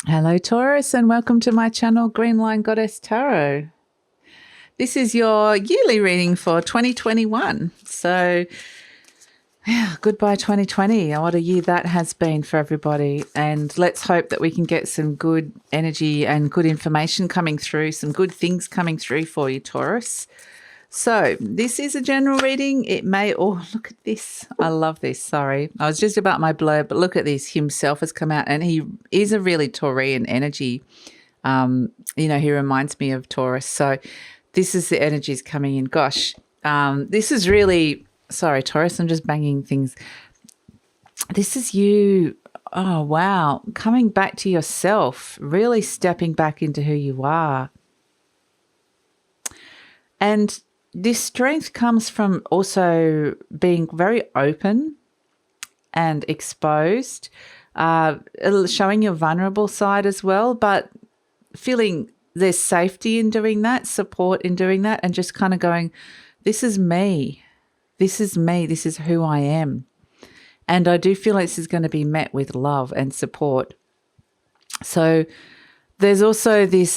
Hello Taurus and welcome to my channel GreenLion Goddess Tarot. This is your yearly reading for 2021. So yeah, goodbye 2020. What a year that has been for everybody, and let's hope that we can get some good energy and good information coming through, some good things coming through for you, Taurus. So this is a general reading. It may, oh, look at this. I love this. Sorry. I was just about my blurb, but look at this. Himself has come out and he is a really Taurian energy. He reminds me of Taurus. So this is the energies coming in. Gosh, this is really, sorry, Taurus, I'm just banging things. This is you. Oh, wow. Coming back to yourself, really stepping back into who you are. And this strength comes from also being very open and exposed, showing your vulnerable side as well, but feeling there's safety in doing that, support in doing that, and just kind of going, this is me. This is me. This is who I am. And I do feel like this is going to be met with love and support. So there's also this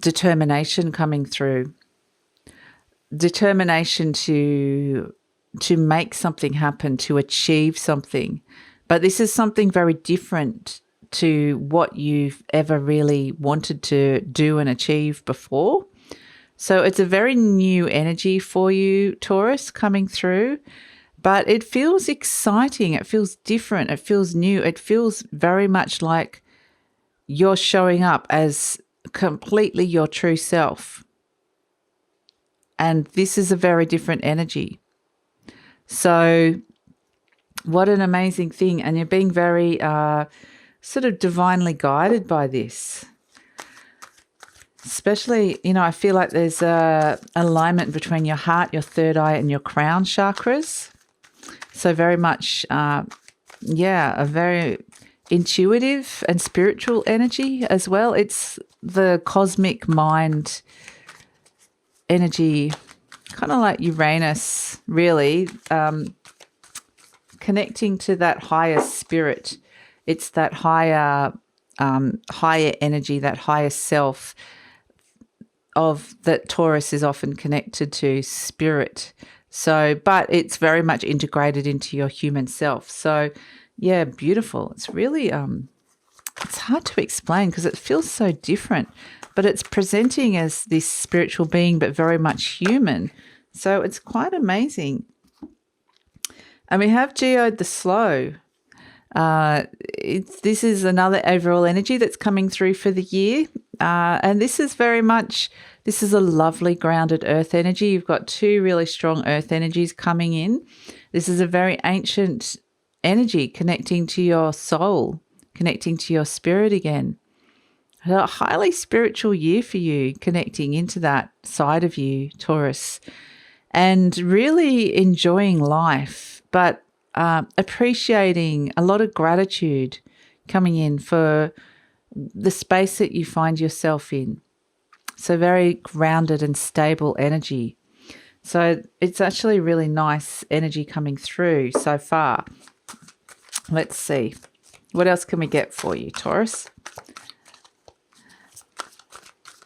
determination coming through. Determination to make something happen, to achieve something. But this is something very different to what you've ever really wanted to do and achieve before. So it's a very new energy for you, Taurus, coming through. But it feels exciting. It feels different. It feels new. It feels very much like you're showing up as completely your true self. And this is a very different energy. So what an amazing thing. And you're being very sort of divinely guided by this. Especially, I feel like there's a alignment between your heart, your third eye, and your crown chakras. So very much, a very intuitive and spiritual energy as well. It's the cosmic mind energy, kind of like Uranus, really, connecting to that higher spirit. It's that higher energy, that higher self of that Taurus is often connected to, spirit. So, but it's very much integrated into your human self. So, yeah, beautiful. It's really, it's hard to explain because it feels so different. But it's presenting as this spiritual being, but very much human. So it's quite amazing. And we have Geode the Slow. This is another overall energy that's coming through for the year. And this is a lovely grounded earth energy. You've got two really strong earth energies coming in. This is a very ancient energy connecting to your soul, connecting to your spirit again. A highly spiritual year for you, connecting into that side of you, Taurus, and really enjoying life, but appreciating a lot of gratitude coming in for the space that you find yourself in. So very grounded and stable energy. So it's actually really nice energy coming through so far. Let's see. What else can we get for you, Taurus?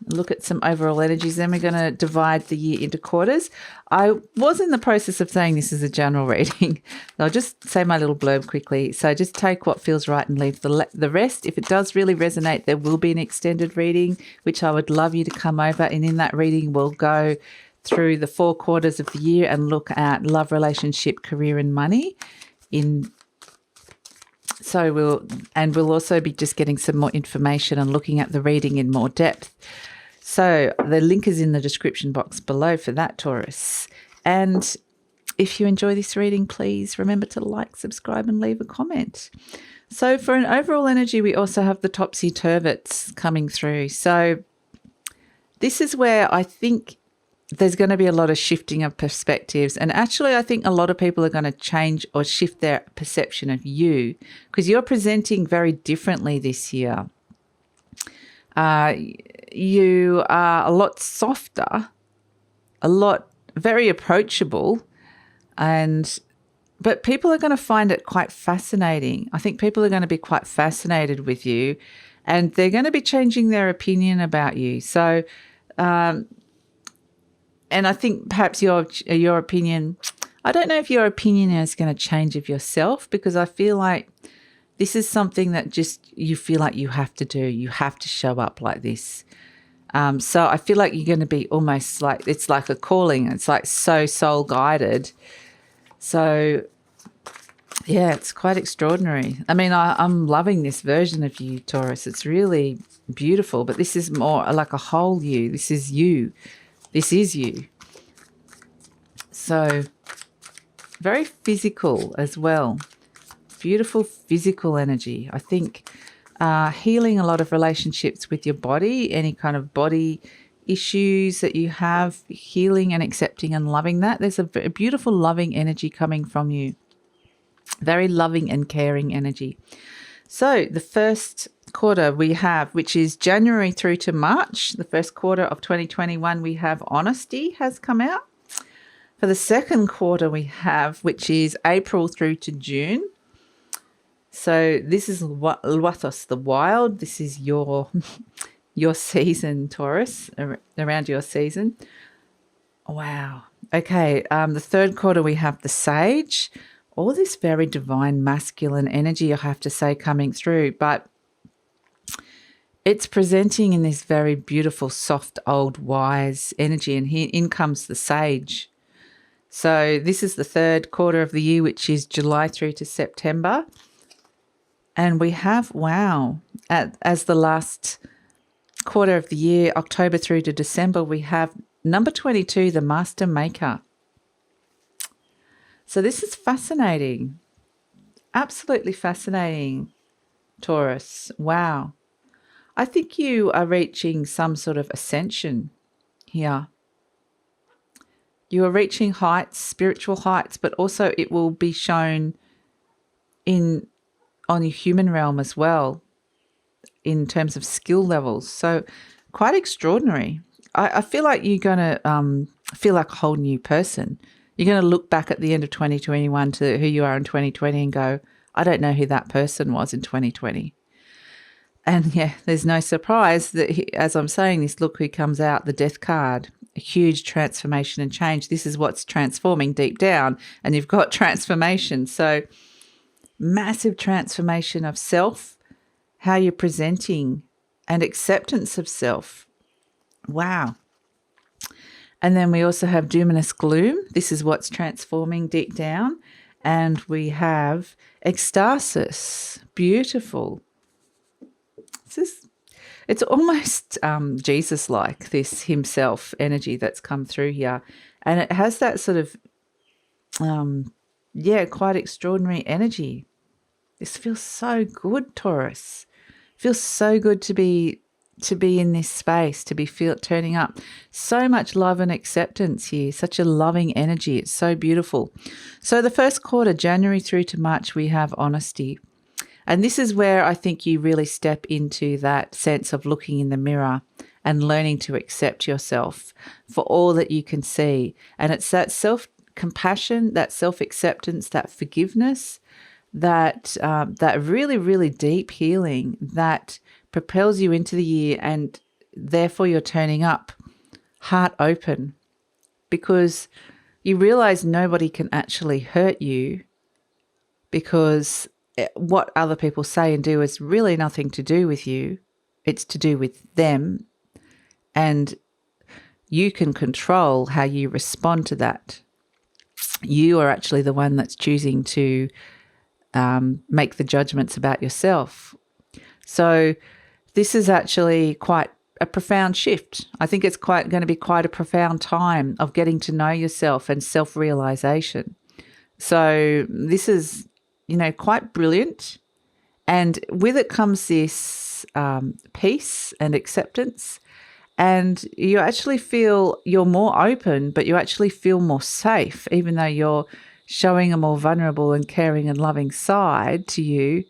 Look at some overall energies. Then we're going to divide the year into quarters. I was in the process of saying this is a general reading. I'll just say my little blurb quickly. So just take what feels right and leave the rest. If it does really resonate, there will be an extended reading, which I would love you to come over. And in that reading, we'll go through the 4 quarters of the year and look at love, relationship, career, and money. So we'll also be just getting some more information and looking at the reading in more depth. So the link is in the description box below for that, Taurus. And if you enjoy this reading, please remember to like, subscribe, and leave a comment. So for an overall energy, we also have the topsy-turvets coming through. So this is where I think there's going to be a lot of shifting of perspectives. And actually, I think a lot of people are going to change or shift their perception of you because you're presenting very differently this year. You are a lot softer, very approachable, but people are going to find it quite fascinating. I think people are going to be quite fascinated with you and they're going to be changing their opinion about you. So, and I think perhaps your opinion, I don't know if your opinion is going to change of yourself, because I feel like this is something that just you feel like you have to do. You have to show up like this. So I feel like you're going to be almost like, it's like a calling. It's like so soul guided. So yeah, it's quite extraordinary. I mean, I'm loving this version of you, Taurus. It's really beautiful, but this is more like a whole you. This is you. This is you. So very physical as well. Beautiful physical energy. I think healing a lot of relationships with your body, any kind of body issues that you have, healing and accepting and loving that. There's a beautiful loving energy coming from you. Very loving and caring energy. So the first quarter we have, which is January through to March, the first quarter of 2021, we have Honesty has come out. For the second quarter we have, which is April through to June. So this is Luathos, the wild. This is your season, Taurus, around your season. Wow. Okay, the third quarter we have the Sage. All this very divine masculine energy, I have to say, coming through. But it's presenting in this very beautiful, soft, old, wise energy. And here in comes the Sage. So this is the third quarter of the year, which is July through to September. And we have, wow, as the last quarter of the year, October through to December, we have number 22, the Master Maker. So this is fascinating. Absolutely fascinating, Taurus. Wow. I think you are reaching some sort of ascension here. You are reaching heights, spiritual heights, but also it will be shown on your human realm as well, in terms of skill levels. So quite extraordinary. I feel like you're going to feel like a whole new person. You're going to look back at the end of 2021 to who you are in 2020 and go, I don't know who that person was in 2020. And yeah, there's no surprise that as I'm saying this, look who comes out, the Death card. A huge transformation and change. This is what's transforming deep down, and you've got transformation. So massive transformation of self, how you're presenting, and acceptance of self. Wow. And then we also have Dominus Gloom. This is what's transforming deep down. And we have Ecstasis. Beautiful. It's almost Jesus-like, this himself energy that's come through here. And it has that sort of, quite extraordinary energy. This feels so good, Taurus. Feels so good to be in this space, to be turning up. So much love and acceptance here, such a loving energy. It's so beautiful. So the first quarter, January through to March, we have Honesty. And this is where I think you really step into that sense of looking in the mirror and learning to accept yourself for all that you can see. And it's that self-compassion, that self-acceptance, that forgiveness, that really, really deep healing that propels you into the year, and therefore you're turning up heart open, because you realize nobody can actually hurt you, because what other people say and do is really nothing to do with you. It's to do with them, and you can control how you respond to that. You are actually the one that's choosing to make the judgments about yourself. So this is actually quite a profound shift. I think it's going to be quite a profound time of getting to know yourself and self-realization. So this is, quite brilliant. And with it comes this peace and acceptance. And you actually feel you're more open, but you actually feel more safe, even though you're showing a more vulnerable and caring and loving side to you.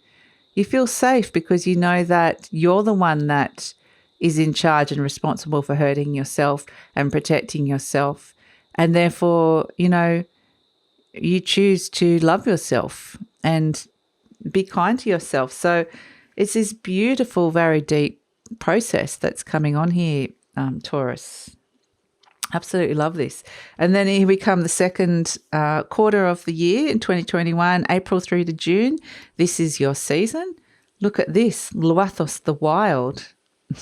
You feel safe because you know that you're the one that is in charge and responsible for hurting yourself and protecting yourself. And therefore, you choose to love yourself and be kind to yourself. So It's this beautiful, very deep process that's coming on here, Taurus. Absolutely love this. And then here we come, the second quarter of the year in 2021, April through to June. This is your season. Look at this, Luathos, the wild.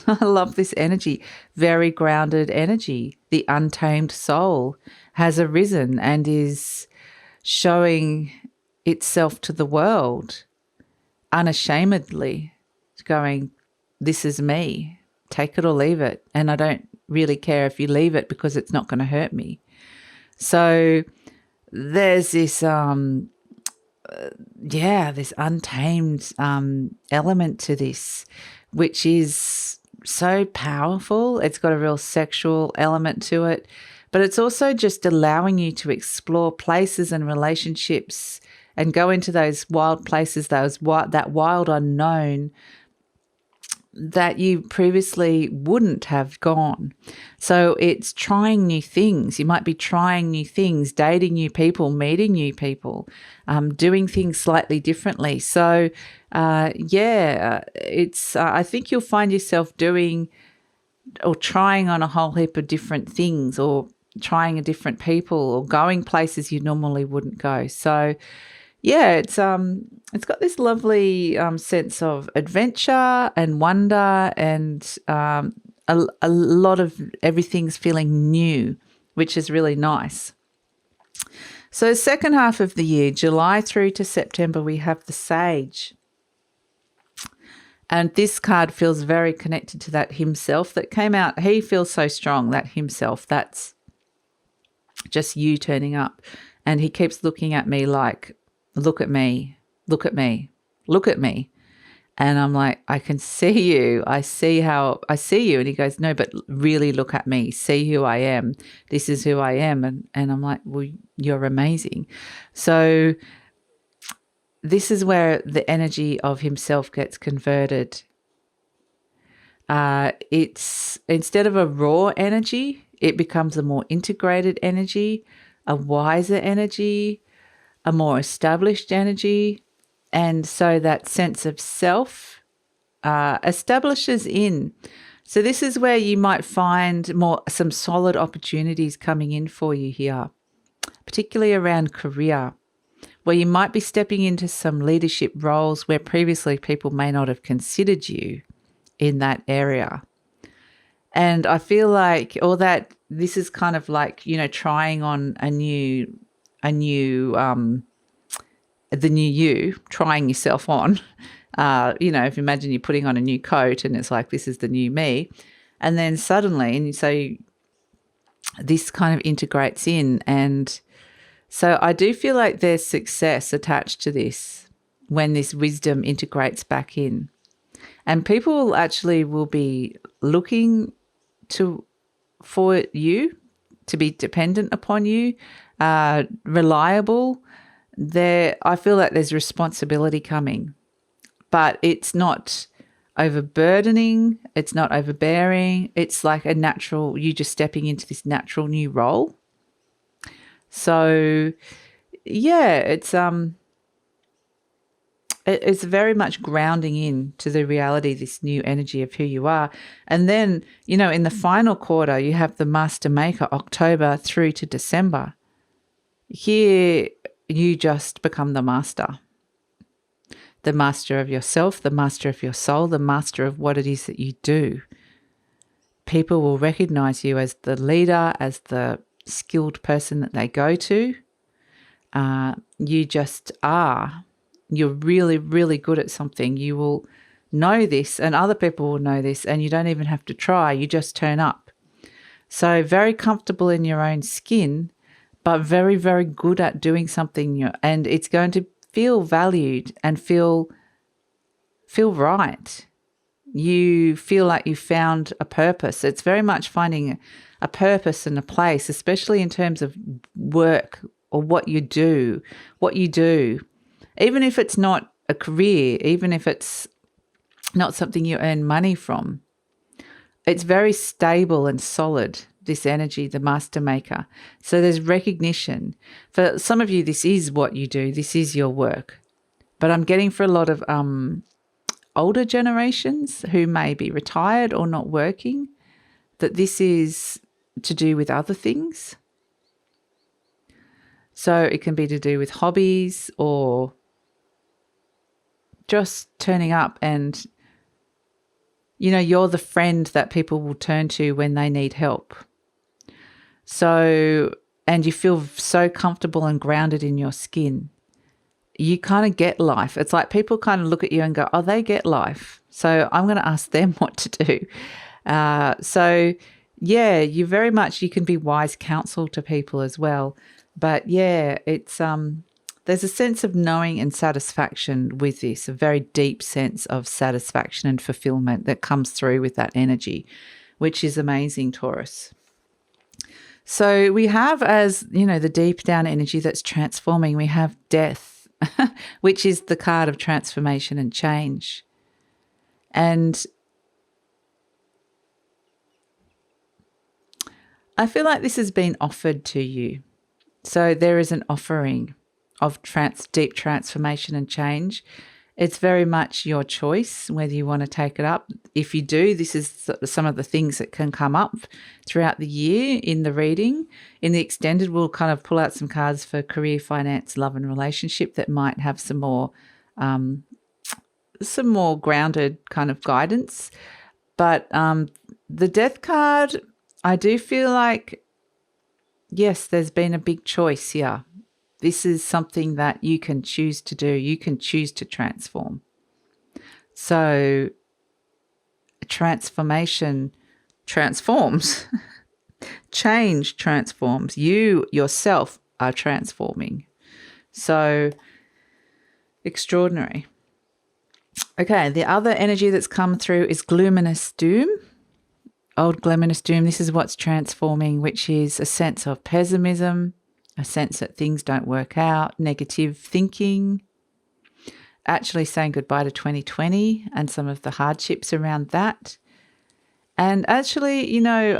I love this energy, very grounded energy. The untamed soul has arisen and is showing itself to the world unashamedly, going, this is me, take it or leave it. And I don't really care if you leave it because it's not going to hurt me. So there's this, this untamed element to this, which is so powerful. It's got a real sexual element to it, but it's also just allowing you to explore places and relationships and go into those wild places, that wild unknown that you previously wouldn't have gone. So it's trying new things. You might be trying new things, dating new people, meeting new people, doing things slightly differently. So it's I think you'll find yourself doing or trying on a whole heap of different things, or trying a different people, or going places you normally wouldn't go. So yeah, it's got this lovely sense of adventure and wonder, and a lot of everything's feeling new, which is really nice. So second half of the year, July through to September, we have the Sage. And this card feels very connected to that himself that came out. He feels so strong, that himself. That's just you turning up. And he keeps looking at me like, look at me, look at me, look at me. And I'm like, I can see you. I see you. And he goes, no, but really look at me. See who I am. This is who I am. And I'm like, well, you're amazing. So this is where the energy of himself gets converted. It's instead of a raw energy, it becomes a more integrated energy, a wiser energy, a more established energy. And so that sense of self establishes in. So this is where you might find some solid opportunities coming in for you here, particularly around career, where you might be stepping into some leadership roles where previously people may not have considered you in that area. And I feel like this is kind of like, trying on the new you, trying yourself on. If you imagine you're putting on a new coat and it's like, this is the new me. And then suddenly, and so this kind of integrates in. And so I do feel like there's success attached to this when this wisdom integrates back in. And people actually will be looking for you to be dependent upon you, reliable. I feel like there's responsibility coming, but it's not overburdening. It's not overbearing. It's like you just stepping into this natural new role. So yeah, it's very much grounding in to the reality, this new energy of who you are. And then, in the final quarter, you have the Master Maker, October through to December. Here, you just become the master of yourself, the master of your soul, the master of what it is that you do. People will recognize you as the leader, as the skilled person that they go to. You just are. You're really, really good at something. You will know this, and other people will know this, and you don't even have to try. You just turn up. So very comfortable in your own skin, but very, very good at doing something, and it's going to feel valued and feel right. You feel like you found a purpose. It's very much finding a purpose and a place, especially in terms of work or what you do. Even if it's not a career, even if it's not something you earn money from, it's very stable and solid, this energy, the Master Maker. So there's recognition. For some of you, this is what you do. This is your work. But I'm getting for a lot of older generations who may be retired or not working, that this is to do with other things. So it can be to do with hobbies or just turning up and, you're the friend that people will turn to when they need help. So, and you feel so comfortable and grounded in your skin. You kind of get life. It's like people kind of look at you and go, oh, they get life. So I'm going to ask them what to do. So yeah, you can be wise counsel to people as well. But yeah, it's, there's a sense of knowing and satisfaction with this, a very deep sense of satisfaction and fulfillment that comes through with that energy, which is amazing, Taurus. So we have, as the deep down energy that's transforming, we have death, which is the card of transformation and change. And I feel like this has been offered to you. So there is an offering of deep transformation and change. It's very much your choice whether you want to take it up. If you do, this is some of the things that can come up throughout the year in the reading. In the extended, we'll kind of pull out some cards for career, finance, love and relationship that might have some more grounded kind of guidance. But the death card, I do feel like, yes, there's been a big choice here. This is something that you can choose to do. You can choose to transform. So transformation transforms. Change transforms. You yourself are transforming. So extraordinary. Okay, the other energy that's come through is Glominous Doom. Old Glominous Doom, this is what's transforming, which is a sense of pessimism, a sense that things don't work out, negative thinking, actually saying goodbye to 2020 and some of the hardships around that. And actually, they're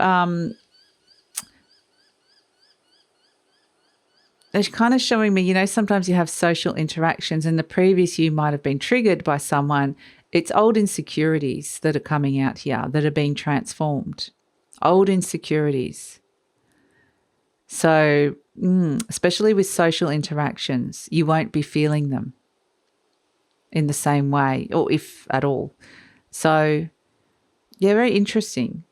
kind of showing me, sometimes you have social interactions and the previous you might have been triggered by someone. It's old insecurities that are coming out here that are being transformed. Old insecurities. So, especially with social interactions, you won't be feeling them in the same way, or if at all. So, yeah, very interesting.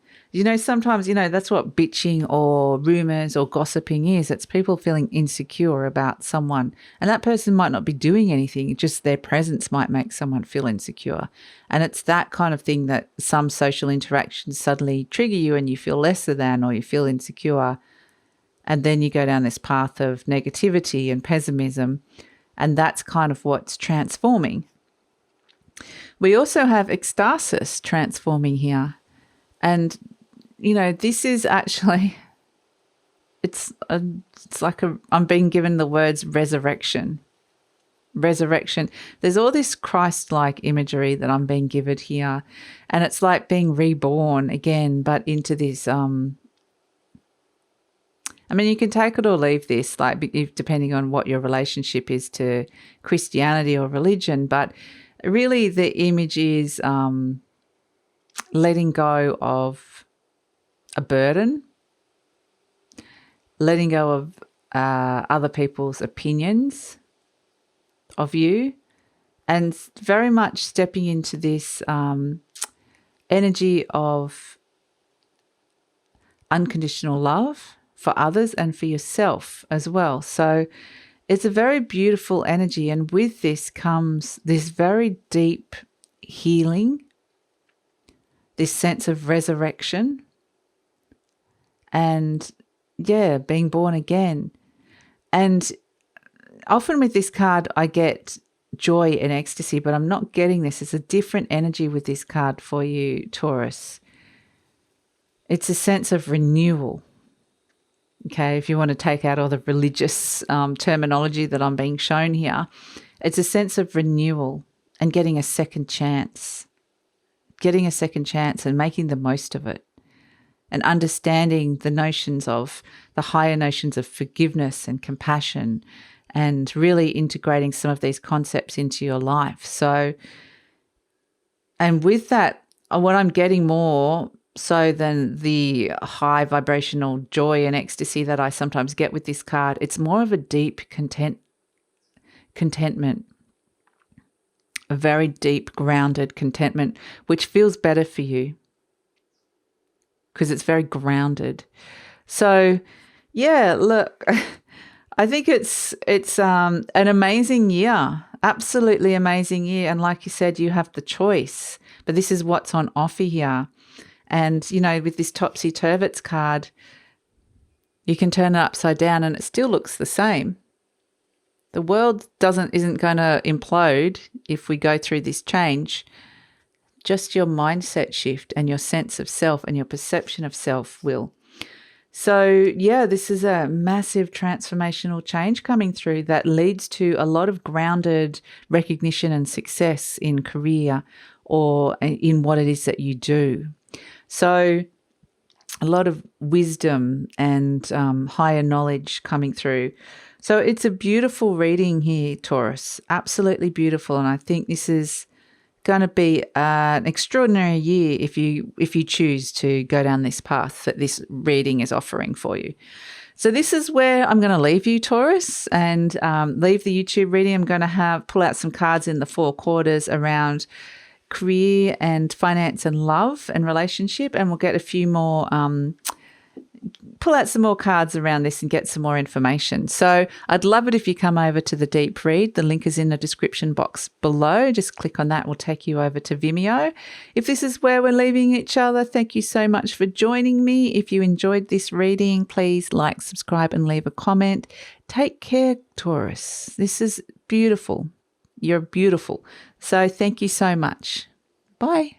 Sometimes, that's what bitching or rumors or gossiping is. It's people feeling insecure about someone. And that person might not be doing anything, just their presence might make someone feel insecure. And it's that kind of thing that some social interactions suddenly trigger you and you feel lesser than or you feel insecure. And then you go down this path of negativity and pessimism. And that's kind of what's transforming. We also have ecstasis transforming here. And this is actually, it's like I'm being given the words resurrection. Resurrection. There's all this Christ-like imagery that I'm being given here. And it's like being reborn again, but into this, you can take it or leave this, like depending on what your relationship is to Christianity or religion. But really the image is letting go of a burden, letting go of other people's opinions of you, and very much stepping into this energy of unconditional love for others and for yourself as well. So it's a very beautiful energy, and with this comes this very deep healing, this sense of resurrection, and being born again. And often with this card, I get joy and ecstasy, but I'm not getting this. It's a different energy with this card for you, Taurus. It's a sense of renewal. Okay, if you want to take out all the religious terminology that I'm being shown here, it's a sense of renewal and getting a second chance. Getting a second chance and making the most of it. And understanding the notions of the higher notions of forgiveness and compassion, and really integrating some of these concepts into your life. So And with that, what I'm getting more so than the high vibrational joy and ecstasy that I sometimes get with this card, it's more of a deep contentment, a very deep, grounded contentment, which feels better for you because it's very grounded. So, yeah, look, I think it's an amazing year, absolutely amazing year. And like you said, you have the choice, but this is what's on offer here. And, you know, with this Topsy-Turvets card, you can turn it upside down and it still looks the same. The world isn't going to implode if we go through this change. Just your mindset shift and your sense of self and your perception of self will. So, yeah, this is a massive transformational change coming through that leads to a lot of grounded recognition and success in career or in what it is that you do. So, a lot of wisdom and higher knowledge coming through. So it's a beautiful reading here, Taurus, absolutely beautiful. And I think this is going to be an extraordinary year if you choose to go down this path that this reading is offering for you. So this is where I'm going to leave you, Taurus, and leave the YouTube reading. I'm going to pull out some cards in the 4 quarters around career and finance and love and relationship, and we'll get a few more pull out some more cards around this and get some more information. So I'd love it if you come over to the deep read. The link is in the description box below. Just click on that. We'll take you over to Vimeo. If this is where we're leaving each other, thank you so much for joining me. If you enjoyed this reading, please like, subscribe and leave a comment. Take care, Taurus. This is beautiful. You're beautiful. So thank you so much. Bye.